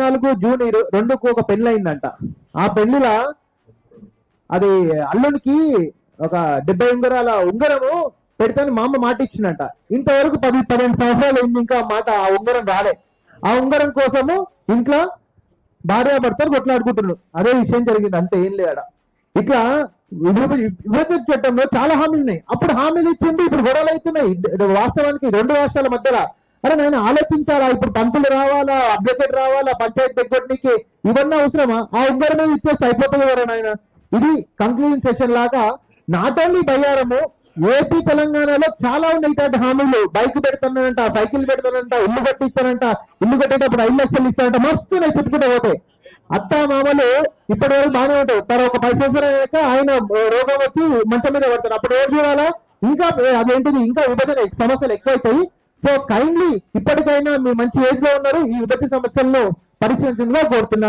2014 June 2కు ఒక పెళ్లి అయిందంట. ఆ పెళ్లిలా అది అల్లునికి ఒక 70 ఉంగరాల ఉంగరము పెడతాను మా అమ్మ మాట ఇచ్చిందంట. ఇంతవరకు 10-15 సంవత్సరాలు అయింది, ఇంకా మాట ఆ ఉంగరం రాలే. ఆ ఉంగరం కోసము ఇంట్లో భార్యాభర్తలు కొట్లాడుకుంటున్నారు. అదే విషయం జరిగింది, అంతే, ఏం లేదా. ఇట్లా విభజన చట్టంలో చాలా హామీలు ఉన్నాయి. అప్పుడు హామీలు ఇచ్చింది, ఇప్పుడు గొడవలు అవుతున్నాయి. వాస్తవానికి 2 రాష్ట్రాల మధ్యలో. అరే నేను ఆలోచించాలా, ఇప్పుడు పంతులు రావాలా, అడ్వకేట్ రావాలా, పంచాయతీ దగ్గరికి, ఇవన్నీ అవసరమా? ఆ ఉంగరం మీద ఇచ్చేస్తే అయిపోతుంది కదా నాయన. ఇది కంక్లూజన్ సెషన్ లాగా నాట్ ఓన్లీ బయ్యారము, ఏపీ తెలంగాణలో చాలా ఉన్నాయి ఇట్లాంటి హామీలు. బైక్ పెడతానంట, సైకిల్ పెడతానంట, ఇల్లు కట్టిస్తానంట, ఇల్లు కట్టేటప్పుడు 5 లక్షలు ఇస్తానంట, మస్తు నేను చెప్పుకుంటూ పోతే. అత్త మామలు ఇప్పటి వరకు బాగానే ఉంటారు. తన ఒక 10 సంవత్సరాలు అయ్యాక ఆయన రోగం వచ్చి మంచం మీద పడతారు. అప్పుడు ఏం చూడాలా? ఇంకా అదేంటిది, ఇంకా విభజన సమస్యలు ఎక్కువైతాయి. సో కైండ్లీ ఇప్పటికైనా మీ మంచి ఏజ్ లో ఉన్నారు, ఈ విభజన సమస్యలను పరిష్కరించాలని కోరుతున్నాను.